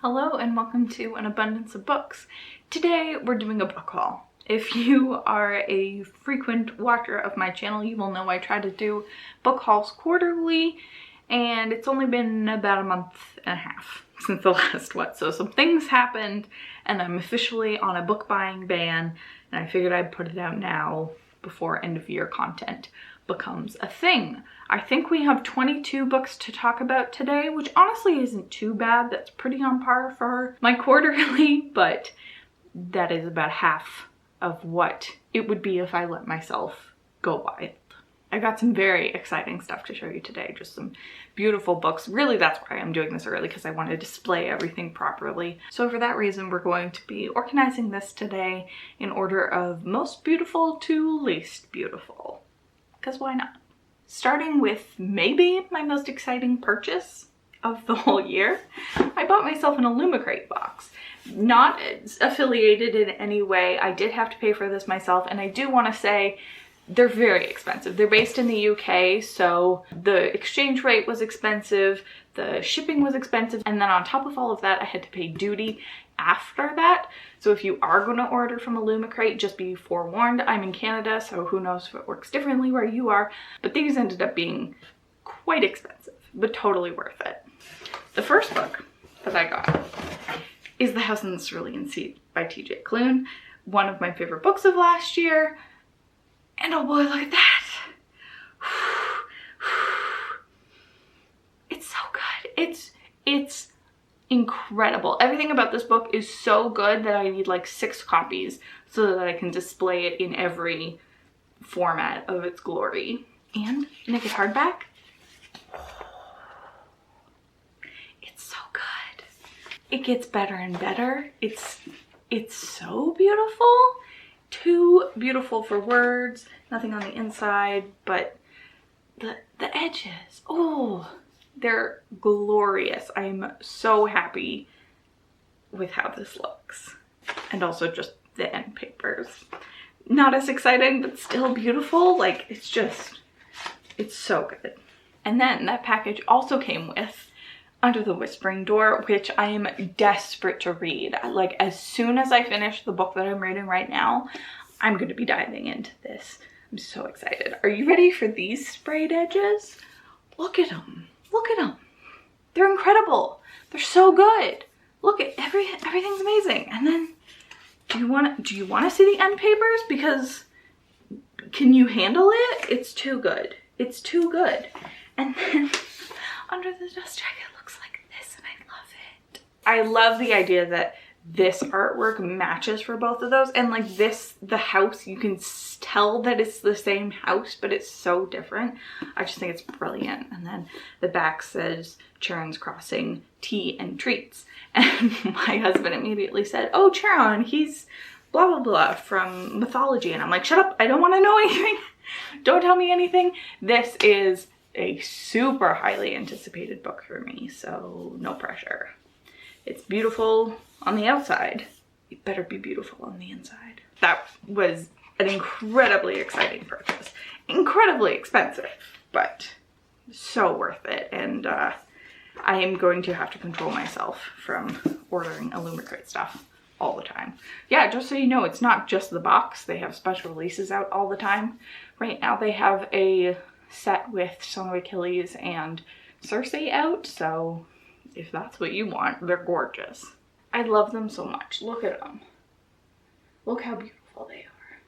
Hello and welcome to An Abundance of Books. Today we're doing a book haul. If you are a frequent watcher of my channel, you will know I try to do book hauls quarterly, and it's only been about a month and a half since the last one. So some things happened and I'm officially on a book buying ban, and I figured I'd put it out now before end of year content becomes a thing. I think we have 22 books to talk about today, which honestly isn't too bad. That's pretty on par for my quarterly, but that is about half of what it would be if I let myself go wild. I got some very exciting stuff to show you today, just some beautiful books. Really, that's why I'm doing this early, because I want to display everything properly. So for that reason, we're going to be organizing this today in order of most beautiful to least beautiful. Because why not? Starting with maybe my most exciting purchase of the whole year, I bought myself an Illumicrate box. Not affiliated in any way. I did have to pay for this myself, and I do want to say they're very expensive. They're based in the UK, so the exchange rate was expensive, the shipping was expensive, and then on top of all of that, I had to pay duty after that. So if you are going to order from Illumicrate, just be forewarned. I'm in Canada, so who knows if it works differently where you are, but these ended up being quite expensive, but totally worth it. The first book that I got is The House in the Cerulean Sea by TJ Klune, one of my favorite books of last year. And oh boy, look at that. It's so good. It's incredible. Everything about this book is so good that I need like 6 copies so that I can display it in every format of its glory. And naked hardback. It's so good. It gets better and better. It's so beautiful. Too beautiful for words. Nothing on the inside, but the edges, oh, they're glorious. I'm so happy with how this looks. And also just the end papers. Not as exciting, but still beautiful. Like, it's so good. And then that package also came with Under the Whispering Door, which I am desperate to read. Like, as soon as I finish the book that I'm reading right now, I'm going to be diving into this. I'm so excited. Are you ready for these sprayed edges? Look at them. Look at them. They're incredible. They're so good. Look at everything's amazing. And then do you want to see the end papers? Because can you handle it? It's too good. It's too good. And then Under the Dust Jacket looks like this, and I love it. I love the idea that this artwork matches for both of those, and like this, the house, you can tell that it's the same house, but it's so different. I just think it's brilliant. And then the back says Charon's Crossing tea and treats, and my husband immediately said, oh, Charon, he's blah blah blah from mythology, and I'm like, shut up, I don't want to know anything. Don't tell me anything. This is a super highly anticipated book for me, so no pressure. It's beautiful on the outside. It better be beautiful on the inside. That was an incredibly exciting purchase. Incredibly expensive, but so worth it. And I am going to have to control myself from ordering Illumicrate stuff all the time. Yeah, just so you know, it's not just the box. They have special releases out all the time. Right now they have a set with Song of Achilles and Circe out, so if that's what you want, they're gorgeous. I love them so much. Look at them. Look how beautiful they are.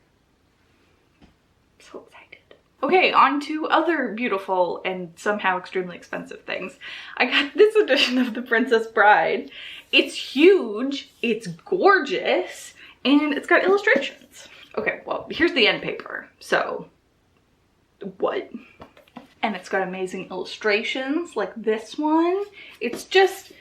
So excited. Okay, on to other beautiful and somehow extremely expensive things. I got this edition of The Princess Bride. It's huge, it's gorgeous, and it's got illustrations. Okay, well, here's the end paper. So, what? And it's got amazing illustrations like this one. It's just,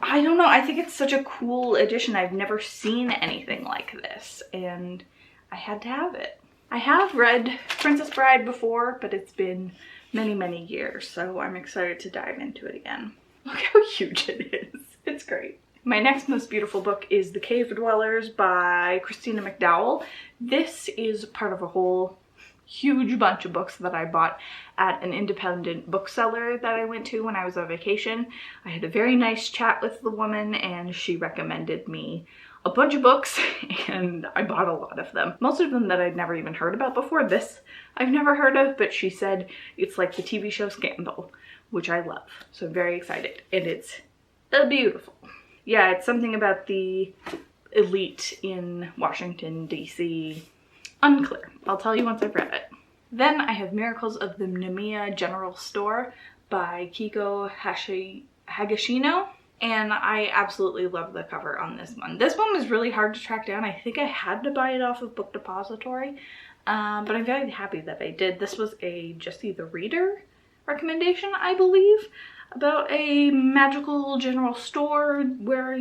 I don't know, I think it's such a cool edition. I've never seen anything like this, and I had to have it. I have read Princess Bride before, but it's been many, many years, so I'm excited to dive into it again. Look how huge it is. It's great. My next most beautiful book is The Cave Dwellers by Christina McDowell. This is part of a whole huge bunch of books that I bought at an independent bookseller that I went to when I was on vacation. I had a very nice chat with the woman and she recommended me a bunch of books and I bought a lot of them. Most of them that I'd never even heard about before. This I've never heard of, but she said it's like the TV show Scandal, which I love. So I'm very excited and it's beautiful. Yeah, it's something about the elite in Washington, D.C. Unclear. I'll tell you once I've read it. Then I have Miracles of the Namiya General Store by Keigo Higashino. And I absolutely love the cover on this one. This one was really hard to track down. I think I had to buy it off of Book Depository. But I'm very happy that I did. This was a Jessie the Reader recommendation, I believe, about a magical general store where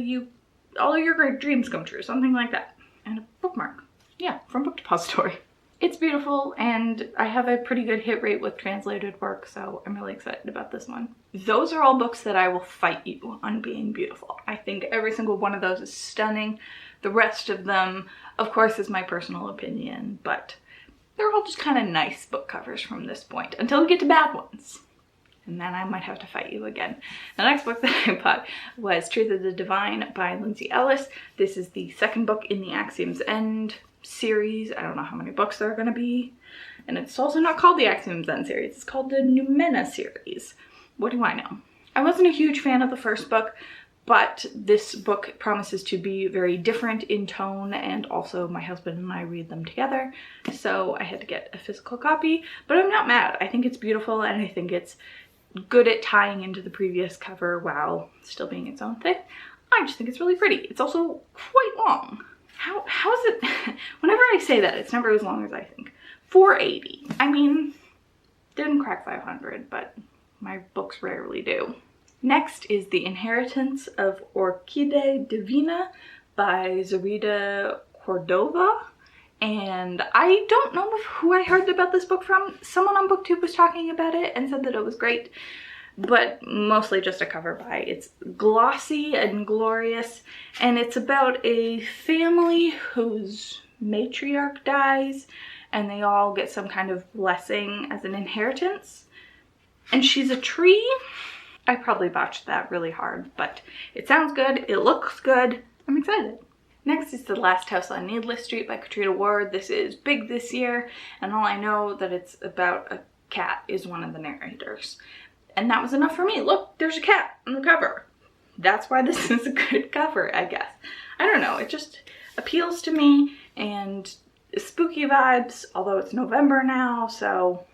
all your great dreams come true, something like that. And a bookmark. Yeah, from Book Depository. It's beautiful and I have a pretty good hit rate with translated work, so I'm really excited about this one. Those are all books that I will fight you on being beautiful. I think every single one of those is stunning. The rest of them, of course, is my personal opinion, but they're all just kind of nice book covers from this point until we get to bad ones. And then I might have to fight you again. The next book that I bought was Truth of the Divine by Lindsay Ellis. This is the second book in the Axiom's End series. I don't know how many books there are going to be. And it's also not called the Axiom's End series. It's called the Numena series. What do I know? I wasn't a huge fan of the first book, but this book promises to be very different in tone, and also my husband and I read them together, so I had to get a physical copy. But I'm not mad. I think it's beautiful and I think it's good at tying into the previous cover while still being its own thing. I just think it's really pretty. It's also quite long. How is it? Whenever I say that, it's never as long as I think. 480. I mean, didn't crack 500, but my books rarely do. Next is The Inheritance of Orquidea Divina by Zoraida Cordova. And I don't know who I heard about this book from. Someone on BookTube was talking about it and said that it was great, but mostly just a cover by. It's glossy and glorious, and it's about a family whose matriarch dies, and they all get some kind of blessing as an inheritance. And she's a tree. I probably botched that really hard, but it sounds good. It looks good. I'm excited. Next is The Last House on Needless Street by Katrina Ward. This is big this year, and all I know that it's about a cat is one of the narrators. And that was enough for me. Look, there's a cat on the cover. That's why this is a good cover, I guess. I don't know, it just appeals to me, and spooky vibes, although it's November now, so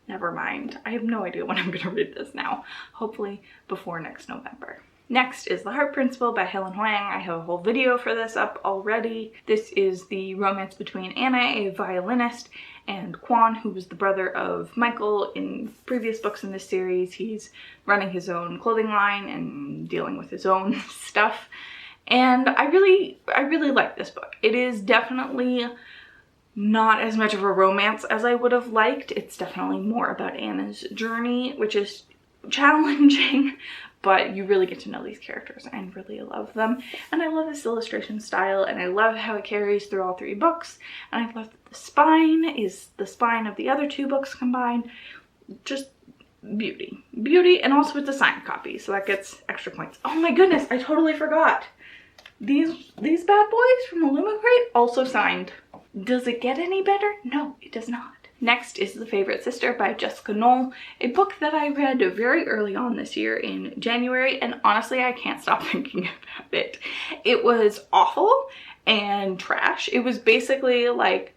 never mind. I have no idea when I'm gonna read this now. Hopefully before next November. Next is The Heart Principle by Helen Hoang. I have a whole video for this up already. This is the romance between Anna, a violinist, and Quan, who was the brother of Michael in previous books in this series. He's running his own clothing line and dealing with his own stuff. And I really like this book. It is definitely not as much of a romance as I would have liked. It's definitely more about Anna's journey, which is challenging, but you really get to know these characters and really love them. And I love this illustration style, and I love how it carries through all three books. And I love that the spine is the spine of the other two books combined. Just beauty. Beauty, and also it's a signed copy, so that gets extra points. Oh my goodness, I totally forgot. These bad boys from Illumicrate also signed. Does it get any better? No, it does not. Next is The Favorite Sister by Jessica Knoll, a book that I read very early on this year in January, and honestly I can't stop thinking about it. It was awful and trash. It was basically like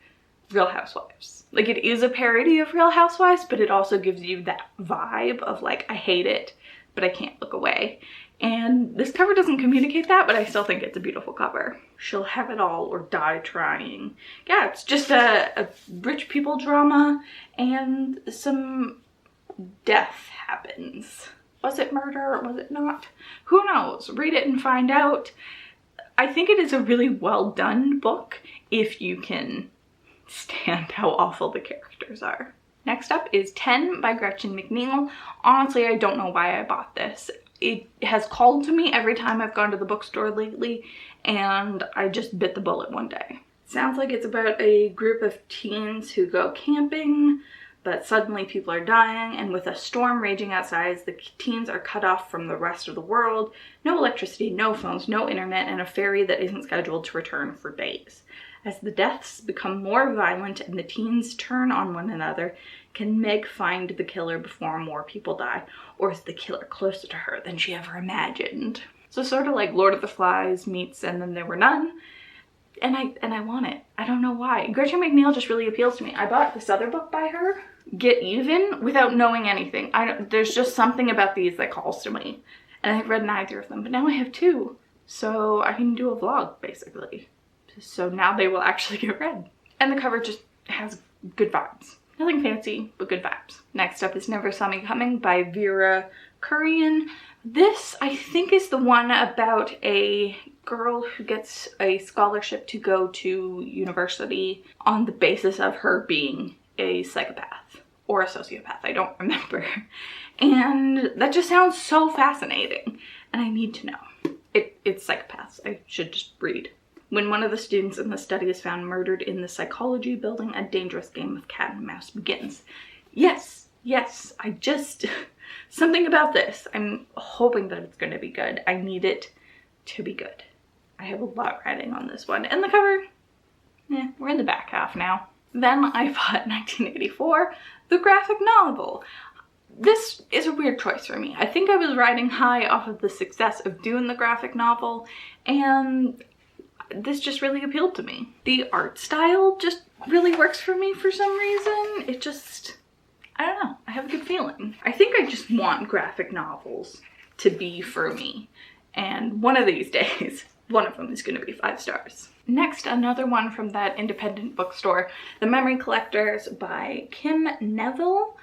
Real Housewives. Like, it is a parody of Real Housewives, but it also gives you that vibe of like, I hate it, but I can't look away. And this cover doesn't communicate that, but I still think it's a beautiful cover. She'll have it all or die trying. Yeah, it's just a rich people drama, and some death happens. Was it murder or was it not? Who knows? Read it and find out. I think it is a really well done book if you can stand how awful the characters are. Next up is 10 by Gretchen McNeil. Honestly, I don't know why I bought this. It has called to me every time I've gone to the bookstore lately, and I just bit the bullet one day. Sounds like it's about a group of teens who go camping, but suddenly people are dying, and with a storm raging outside, the teens are cut off from the rest of the world. No electricity, no phones, no internet, and a ferry that isn't scheduled to return for days. As the deaths become more violent and the teens turn on one another, can Meg find the killer before more people die? Or is the killer closer to her than she ever imagined? So sort of like Lord of the Flies meets And Then There Were None. And I want it. I don't know why. Gretchen McNeil just really appeals to me. I bought this other book by her, Get Even, without knowing anything. There's just something about these that calls to me. And I've read neither of them, but now I have two. So I can do a vlog, basically. So now they will actually get read. And the cover just has good vibes. Nothing fancy, but good vibes. Next up is Never Saw Me Coming by Vera Kurian. This, I think, is the one about a girl who gets a scholarship to go to university on the basis of her being a psychopath or a sociopath. I don't remember. And that just sounds so fascinating. And I need to know. It's psychopaths. I should just read. When one of the students in the study is found murdered in the psychology building, a dangerous game of cat and mouse begins. Yes, something about this. I'm hoping that it's going to be good. I need it to be good. I have a lot riding on this one. And the cover, we're in the back half now. Then I bought 1984, the graphic novel. This is a weird choice for me. I think I was riding high off of the success of doing the graphic novel, and this just really appealed to me. The art style just really works for me for some reason. It just, I don't know, I have a good feeling. I think I just want graphic novels to be for me. And one of these days, one of them is going to be 5 stars. Next, another one from that independent bookstore, The Memory Collectors by Kim Neville.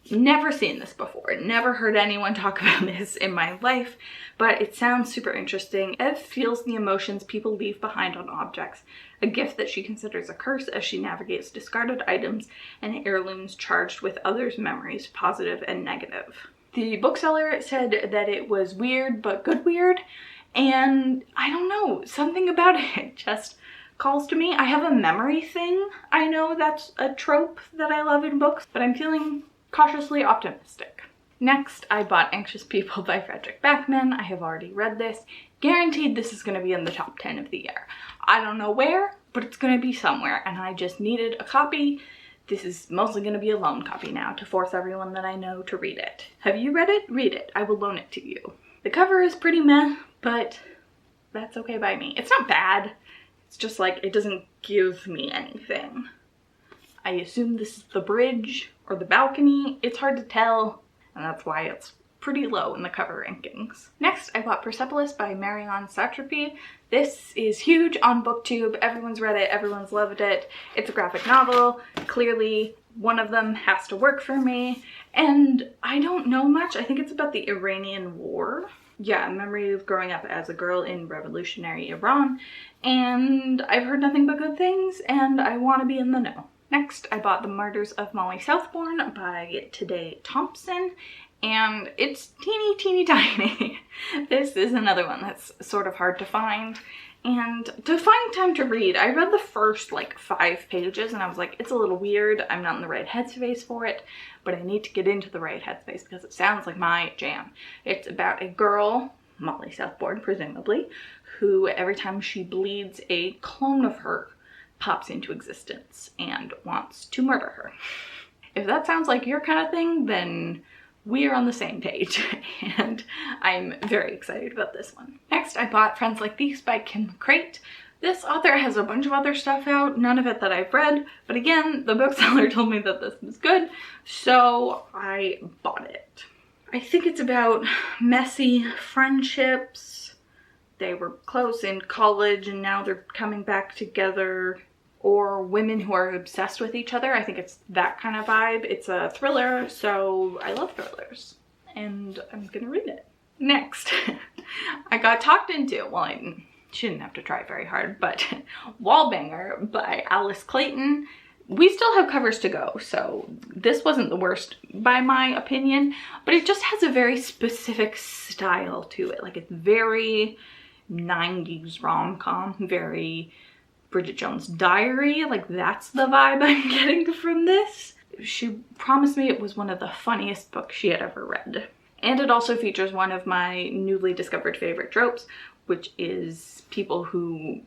Never seen this before, never heard anyone talk about this in my life, but it sounds super interesting. Ev feels the emotions people leave behind on objects, a gift that she considers a curse as she navigates discarded items and heirlooms charged with others' memories, positive and negative. The bookseller said that it was weird, but good weird, and I don't know, something about it just calls to me. I have a memory thing. I know that's a trope that I love in books, but I'm feeling cautiously optimistic. Next, I bought Anxious People by Fredrik Backman. I have already read this. Guaranteed this is going to be in the top 10 of the year. I don't know where, but it's going to be somewhere, and I just needed a copy. This is mostly going to be a loan copy now to force everyone that I know to read it. Have you read it? Read it. I will loan it to you. The cover is pretty meh, but that's okay by me. It's not bad. It's just like it doesn't give me anything. I assume this is the bridge or the balcony. It's hard to tell, and that's why it's pretty low in the cover rankings. Next, I bought Persepolis by Marion Satrapi. This is huge on BookTube. Everyone's read it, everyone's loved it. It's a graphic novel. Clearly, one of them has to work for me, and I don't know much. I think it's about the Iranian War. Yeah, a memory of growing up as a girl in revolutionary Iran, and I've heard nothing but good things, and I want to be in the know. Next, I bought The Martyrs of Molly Southbourne by Today Thompson, and it's teeny tiny. This is another one that's sort of hard to find, and to find time to read. I read the first like 5 pages and I was like, it's a little weird. I'm not in the right headspace for it, but I need to get into the right headspace because it sounds like my jam. It's about a girl, Molly Southbourne presumably, who every time she bleeds, a clone of her pops into existence and wants to murder her. If that sounds like your kind of thing, then we are on the same page, and I'm very excited about this one. Next, I bought Friends Like These by Illumicrate. This author has a bunch of other stuff out, none of it that I've read, but again, the bookseller told me that this was good, so I bought it. I think it's about messy friendships. They were close in college and now they're coming back together, or women who are obsessed with each other. I think it's that kind of vibe. It's a thriller, so I love thrillers, and I'm gonna read it. Next, I got talked into, well, she didn't have to try very hard, but Wallbanger by Alice Clayton. We still have covers to go, so this wasn't the worst by my opinion, but it just has a very specific style to it. Like, it's very 90s rom-com, very Bridget Jones' Diary. Like, that's the vibe I'm getting from this. She promised me it was one of the funniest books she had ever read. And it also features one of my newly discovered favorite tropes, which is people who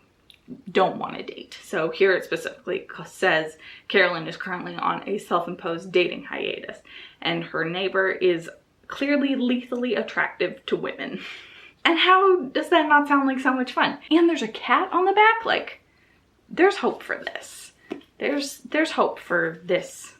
don't want to date. So here it specifically says Carolyn is currently on a self-imposed dating hiatus, and her neighbor is clearly lethally attractive to women. And how does that not sound like so much fun? And there's a cat on the back. Like, there's hope for this. There's hope for this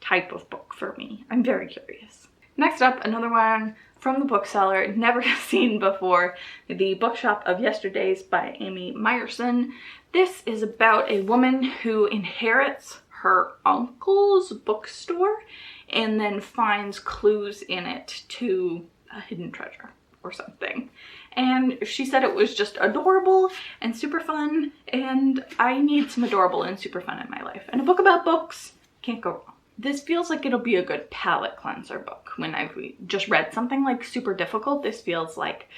type of book for me. I'm very curious. Next up, another one from the bookseller, never seen before, The Bookshop of Yesterdays by Amy Meyerson. This is about a woman who inherits her uncle's bookstore and then finds clues in it to a hidden treasure or something. And she said it was just adorable and super fun, and I need some adorable and super fun in my life. And a book about books, can't go wrong. This feels like it'll be a good palate cleanser book. When I've just read something like super difficult, this feels like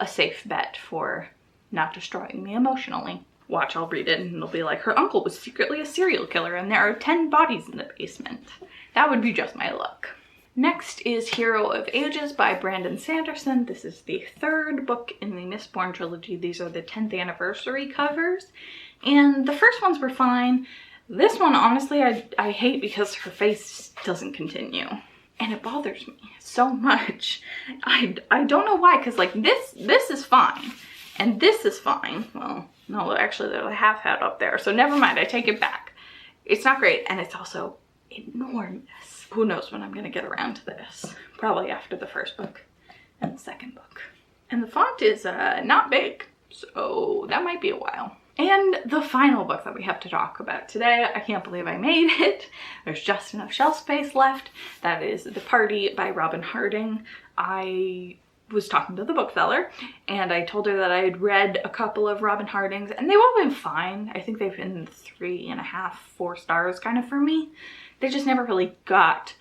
a safe bet for not destroying me emotionally. Watch, I'll read it and it'll be like, her uncle was secretly a serial killer and there are 10 bodies in the basement. That would be just my luck. Next is Hero of Ages by Brandon Sanderson. This is the third book in the Mistborn trilogy. These are the 10th anniversary covers. And the first ones were fine. This one, honestly, I hate because her face doesn't continue. And it bothers me so much. I don't know why, because like this is fine. And this is fine. Well, no, actually there's a half hat up there. So never mind, I take it back. It's not great, and it's also enormous. Who knows when I'm going to get around to this. Probably after the first book and the second book. And the font is not big, so that might be a while. And the final book that we have to talk about today, I can't believe I made it. There's just enough shelf space left. That is The Party by Robin Harding. I was talking to the bookseller and I told her that I had read a couple of Robin Harding's and they've all been fine. I think they've been 3.5, 4 stars kind of for me. They just never really got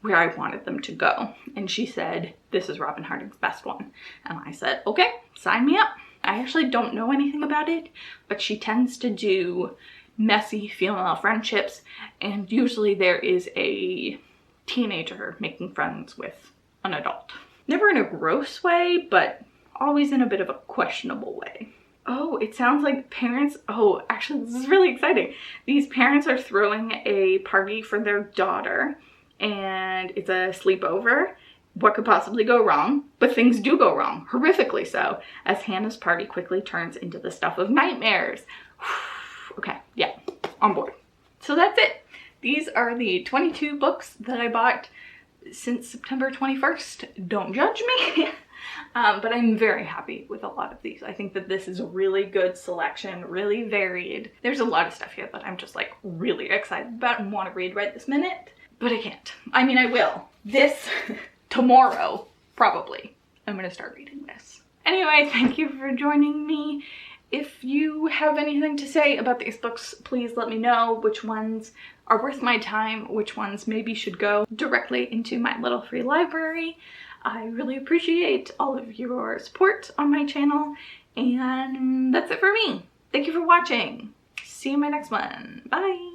where I wanted them to go. And she said, this is Robin Harding's best one. And I said, okay, sign me up. I actually don't know anything about it, but she tends to do messy female friendships, and usually there is a teenager making friends with an adult. Never in a gross way, but always in a bit of a questionable way. Oh, it sounds like parents, oh, actually this is really exciting. These parents are throwing a party for their daughter, and it's a sleepover. What could possibly go wrong? But things do go wrong, horrifically so, as Hannah's party quickly turns into the stuff of nightmares. Okay, yeah, on board. So that's it. These are the 22 books that I bought since September 21st. Don't judge me. But I'm very happy with a lot of these. I think that this is a really good selection, really varied. There's a lot of stuff here that I'm just like really excited about and want to read right this minute, but I can't. I mean, I will. This... tomorrow, probably, I'm gonna start reading this. Anyway, thank you for joining me. If you have anything to say about these books, please let me know which ones are worth my time, which ones maybe should go directly into my little free library. I really appreciate all of your support on my channel, and that's it for me. Thank you for watching. See you in my next one. Bye!